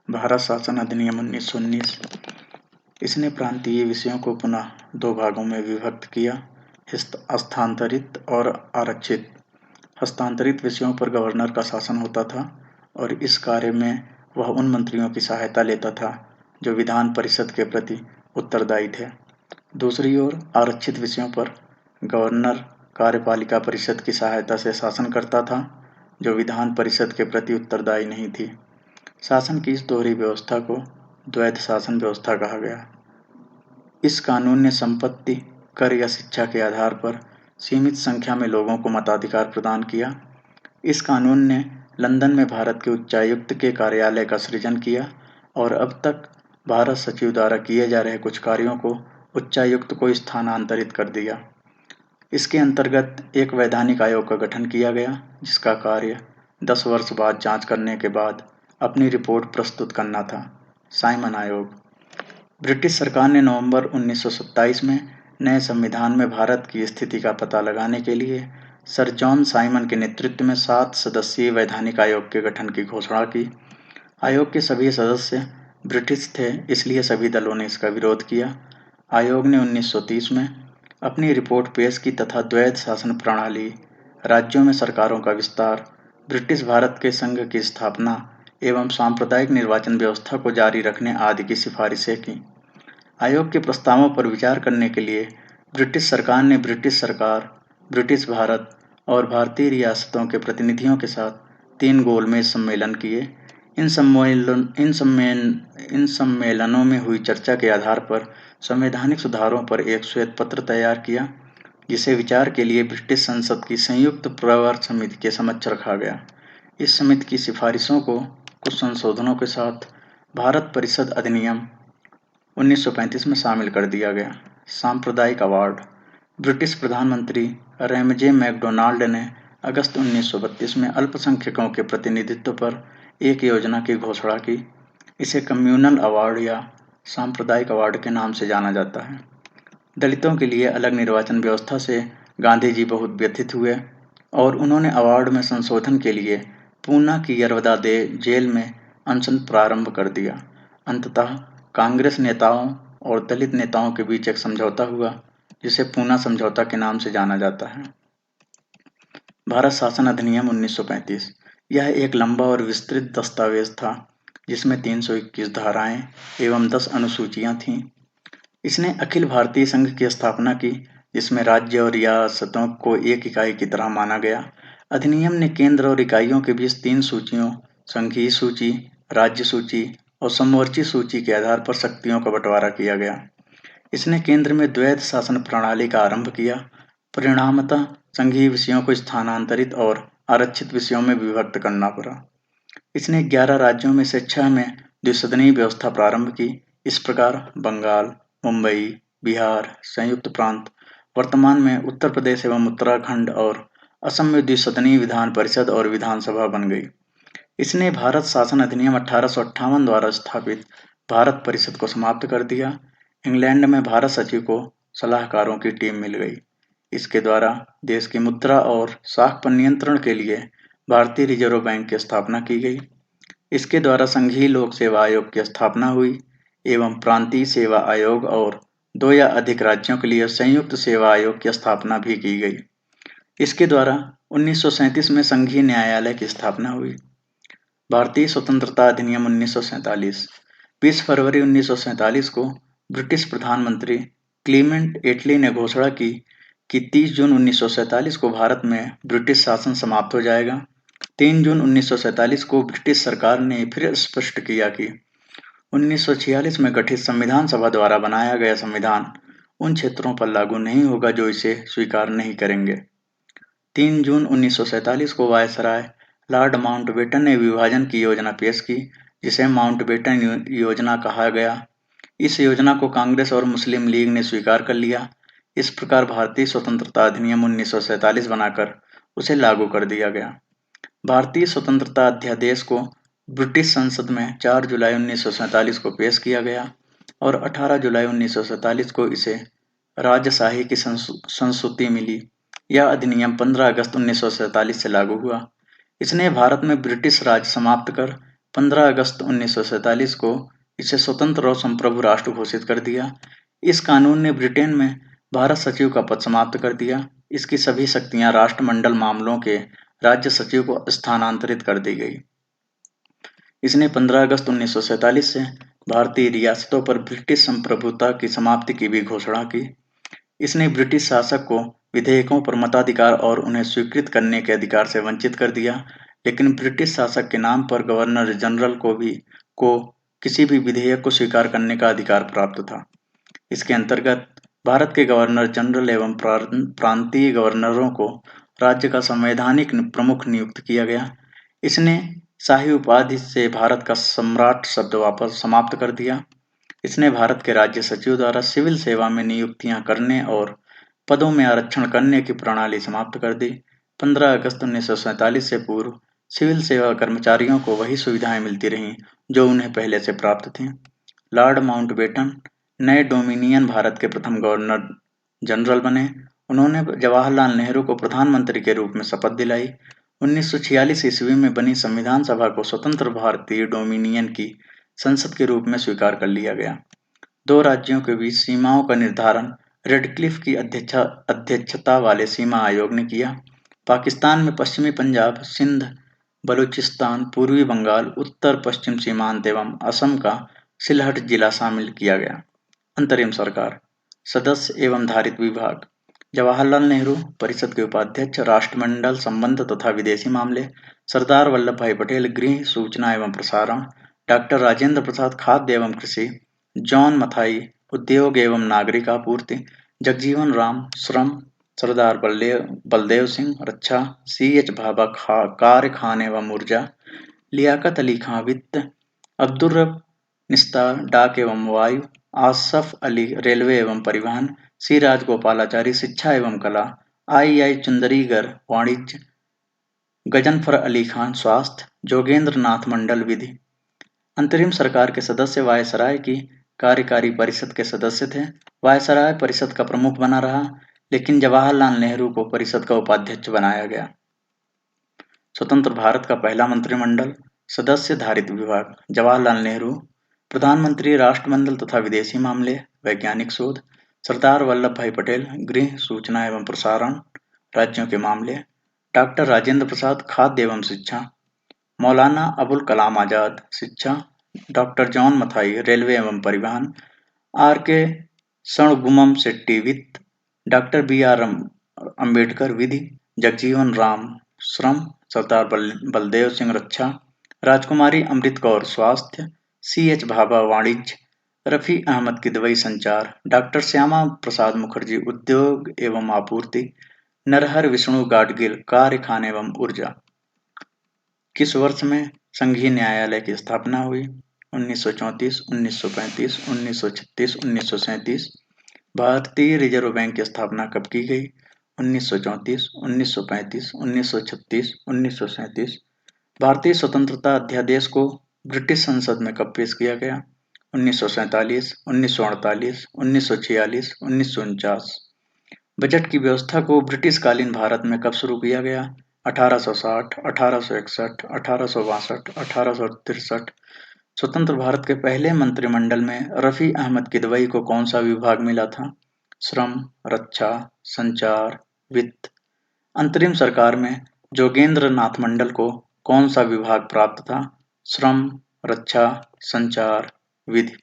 भारत शासन अधिनियम 1919। इसने प्रांतीय विषयों को पुनः दो भागों में विभक्त किया: हस्तांतरित और आरक्षित। हस्तांतरित विषयों पर गवर्नर का शासन होता था और इस कार्य में वह उन मंत्रियों की सहायता लेता था जो विधान परिषद के प्रति उत्तरदायी थे। दूसरी ओर आरक्षित विषयों पर गवर्नर कार्यपालिका परिषद की सहायता से शासन करता था जो विधान परिषद के प्रति उत्तरदायी नहीं थी। शासन की इस दोहरी व्यवस्था को द्वैध शासन व्यवस्था कहा गया। इस कानून ने संपत्ति, कर या शिक्षा के आधार पर सीमित संख्या में लोगों को मताधिकार प्रदान किया। इस कानून ने लंदन में भारत के उच्चायुक्त के कार्यालय का सृजन किया और अब तक भारत सचिव द्वारा किए जा रहे कुछ कार्यों को उच्चायुक्त को स्थानांतरित कर दिया। इसके अंतर्गत एक वैधानिक आयोग का गठन किया गया जिसका कार्य 10 वर्ष बाद जांच करने के बाद अपनी रिपोर्ट प्रस्तुत करना था। साइमन आयोग। ब्रिटिश सरकार ने नवंबर 1927 में नए संविधान में भारत की स्थिति का पता लगाने के लिए सर जॉन साइमन के नेतृत्व में 7 सदस्यीय वैधानिक आयोग के गठन की घोषणा की। आयोग के सभी सदस्य ब्रिटिश थे, इसलिए सभी दलों ने इसका विरोध किया। आयोग ने 1930 में अपनी रिपोर्ट पेश की तथा द्वैध शासन प्रणाली, राज्यों में सरकारों का विस्तार, ब्रिटिश भारत के संघ की स्थापना एवं सांप्रदायिक निर्वाचन व्यवस्था को जारी रखने आदि की सिफारिशें की। आयोग के प्रस्तावों पर विचार करने के लिए ब्रिटिश सरकार ने ब्रिटिश सरकार, ब्रिटिश भारत और भारतीय रियासतों के प्रतिनिधियों के साथ 3 गोलमेज सम्मेलन किए। इन सम्मेलनों में हुई चर्चा के आधार पर संवैधानिक सुधारों पर एक श्वेत पत्र तैयार किया जिसे विचार के लिए ब्रिटिश संसद की संयुक्त प्रवर समिति के समक्ष रखा गया। इस समिति की सिफारिशों को कुछ संशोधनों के साथ भारत परिषद अधिनियम 1935 में शामिल कर दिया गया। सांप्रदायिक अवार्ड। ब्रिटिश प्रधानमंत्री रैमजे मैकडोनाल्ड ने अगस्त 1932 में अल्पसंख्यकों के प्रतिनिधित्व पर एक योजना की घोषणा की। इसे कम्युनल अवार्ड या सांप्रदायिक अवार्ड के नाम से जाना जाता है। दलितों के लिए अलग निर्वाचन व्यवस्था से गांधी जी बहुत व्यथित हुए और उन्होंने अवार्ड में संशोधन के लिए पूना की यरवदा जेल में अनशन प्रारंभ कर दिया। अंततः कांग्रेस नेताओं और दलित नेताओं के बीच एक समझौता हुआ जिसे पूना समझौता के नाम से जाना जाता है। भारत शासन अधिनियम 1935। यह एक लंबा और विस्तृत दस्तावेज था जिसमें 321 धाराएं एवं 10 अनुसूचियां थीं। इसने अखिल भारतीय संघ की स्थापना की जिसमें राज्य और रियासतों को एक इकाई की तरह माना गया। अधिनियम ने केंद्र और इकाइयों के बीच 3 सूचियों, संघीय सूची, राज्य सूची और समवर्ती सूची के आधार पर शक्तियों का बंटवारा किया गया। इसने केंद्र में द्वैध शासन प्रणाली का आरंभ किया। परिणामतः संघीय विषयों को स्थानांतरित और आरक्षित विषयों में विभक्त करना पड़ा। इसने 11 राज्यों में से 6 में द्विसदनीय व्यवस्था प्रारंभ की। इस प्रकार बंगाल, मुंबई, बिहार, संयुक्त प्रांत, वर्तमान में उत्तर प्रदेश एवं उत्तराखंड और असम में द्विसदनीय विधान परिषद और विधानसभा बन गई। इसने भारत शासन अधिनियम 1858 द्वारा स्थापित भारत परिषद को समाप्त कर दिया। इंग्लैंड में भारत सचिव को सलाहकारों की टीम मिल गई। इसके द्वारा देश की मुद्रा और साख पर नियंत्रण के लिए भारतीय रिजर्व बैंक की स्थापना की गई। इसके द्वारा संघीय लोक सेवा आयोग की स्थापना हुई एवं प्रांतीय सेवा आयोग और 2 या अधिक राज्यों के लिए संयुक्त सेवा आयोग की स्थापना भी की गई। इसके द्वारा 1937 में संघीय न्यायालय की स्थापना हुई। भारतीय स्वतंत्रता अधिनियम 1947। 20 फरवरी 1947 को ब्रिटिश प्रधानमंत्री क्लीमेंट एटली ने घोषणा की कि 30 जून 1947 को भारत में ब्रिटिश शासन समाप्त हो जाएगा। 3 जून 1947 को ब्रिटिश सरकार ने फिर स्पष्ट किया कि 1946 में गठित संविधान सभा द्वारा बनाया गया संविधान उन क्षेत्रों पर लागू नहीं होगा जो इसे स्वीकार नहीं करेंगे। 3 जून 1947 को वायसराय लॉर्ड माउंटबेटन ने विभाजन की योजना पेश की जिसे माउंटबेटन योजना कहा गया। इस योजना को कांग्रेस और मुस्लिम लीग ने स्वीकार कर लिया। इस प्रकार भारतीय स्वतंत्रता अधिनियम 1947 बनाकर उसे लागू कर दिया गया। भारतीय स्वतंत्रता अध्यादेश को ब्रिटिश संसद में 4 जुलाई 1947 को पेश किया गया और 18 जुलाई 1947 को इसे राजशाही की संस्तुति मिली। यह अधिनियम 15 अगस्त 1947 से लागू हुआ। इसने भारत में ब्रिटिश राज समाप्त कर 15 अगस्त 1947 को इसे स्वतंत्र और संप्रभु राष्ट्र घोषित कर दिया। इस कानून ने ब्रिटेन में भारत सचिव का पद समाप्त कर दिया। इसकी सभी शक्तियां राष्ट्रमंडल मामलों के राज्य सचिव को स्थानांतरित कर दी गई। इसने 15 अगस्त 1947 से भारतीय रियासतों पर ब्रिटिश संप्रभुता की समाप्ति की भी घोषणा की। इसने ब्रिटिश शासक को विधेयकों पर मताधिकार और उन्हें स्वीकृत करने के अधिकार से वंचित कर दिया, लेकिन ब्रिटिश शासक के नाम पर गवर्नर जनरल को किसी भी विधेयक को स्वीकार करने का अधिकार प्राप्त था। इसके अंतर्गत भारत के गवर्नर जनरल एवं प्रांतीय गवर्नरों को राज्य का संवैधानिक प्रमुख नियुक्त किया गया। इसने शाही उपाधि से भारत का सम्राट शब्द वापस समाप्त कर दिया। इसने भारत के राज्य सचिव द्वारा सिविल सेवा में नियुक्तियां करने और पदों में आरक्षण करने की प्रणाली समाप्त कर दी। 15 अगस्त 1947 से पूर्व सिविल सेवा कर्मचारियों को वही सुविधाएं मिलती रहीं जो उन्हें पहले से प्राप्त थीं। लॉर्ड माउंटबेटन नए डोमिनियन भारत के प्रथम गवर्नर जनरल बने। उन्होंने जवाहरलाल नेहरू को प्रधानमंत्री के रूप में शपथ दिलाई। 1946 ईस्वी में बनी संविधान सभा को स्वतंत्र भारतीय डोमिनियन की संसद के रूप में स्वीकार कर लिया गया। दो राज्यों के बीच सीमाओं का निर्धारण रेडक्लिफ की अध्यक्षता वाले सीमा आयोग ने किया। पाकिस्तान में पश्चिमी पंजाब, सिंध, बलूचिस्तान, पूर्वी बंगाल, उत्तर पश्चिम सीमांत एवं असम का सिलहट जिला शामिल किया गया। अंतरिम सरकार, सदस्य एवं धारित विभाग, जवाहरलाल नेहरू परिषद के उपाध्यक्ष, राष्ट्रमंडल संबंध तथा विदेशी मामले, सरदार वल्लभ भाई पटेल गृह, सूचना एवं प्रसारण, डॉक्टर राजेंद्र प्रसाद खाद्य एवं कृषि, जॉन मथाई उद्योग एवं नागरिक आपूर्ति, जगजीवन राम श्रम, सरदार बलदेव सिंह रक्षा, C.H. भाभा कार्य खान एवं ऊर्जा, लियाकत अली खां वित्त, अब्दुर रब निस्तार डाक एवं वायु, आसफ अली रेलवे एवं परिवहन, सी राजगोपालाचारी शिक्षा एवं कला, I. चुंदरीगर वाणिज्य, गजनफर अली खान स्वास्थ्य, जोगेंद्र नाथ मंडल विधि। अंतरिम सरकार के सदस्य वायसराय की कार्यकारी परिषद के सदस्य थे। वायसराय परिषद का प्रमुख बना रहा, लेकिन जवाहरलाल नेहरू को परिषद का उपाध्यक्ष बनाया गया। स्वतंत्र भारत का पहला मंत्रिमंडल, सदस्य धारित विभाग, जवाहरलाल नेहरू, प्रधानमंत्री राष्ट्रमंडल तथा विदेशी मामले, वैज्ञानिक शोध, सरदार वल्लभ भाई पटेल गृह, सूचना एवं प्रसारण, राज्यों के मामले, डॉक्टर राजेंद्र प्रसाद खाद्य एवं शिक्षा, मौलाना अबुल कलाम आजाद शिक्षा, डॉक्टर जॉन मथाई रेलवे एवं परिवहन, R.K. षणगुमम शेट्टी वित्त, डॉक्टर B.R. अम्बेडकर विधि, जगजीवन राम श्रम, सरदार बलदेव सिंह रक्षा, राजकुमारी अमृत कौर स्वास्थ्य, C.H. भाभा वाणिज्य, रफी अहमद किदवई संचार, डॉक्टर श्यामा प्रसाद मुखर्जी उद्योग एवं आपूर्ति, नरहर विष्णु गाडगिल कार्य खान एवं ऊर्जा। किस वर्ष में संघीय न्यायालय की स्थापना हुई? 1934, 1935, 1936, 1937। भारतीय रिजर्व बैंक की स्थापना कब की गई? 1934, 1935, 1936, 1937। भारतीय स्वतंत्रता अध्यादेश को ब्रिटिश संसद में कब पेश किया गया? 1947, 1948, 1946, 1949। बजट की व्यवस्था को ब्रिटिश कालीन भारत में कब शुरू किया गया? 1860, 1861, 1862, 1863। स्वतंत्र भारत के पहले मंत्रिमंडल में रफी अहमद किदवई को कौन सा विभाग मिला था? श्रम, रक्षा, संचार, वित्त। अंतरिम सरकार में जोगेंद्र नाथ मंडल को कौन सा विभाग प्राप्त था? श्रम, रक्षा, संचार, विधि।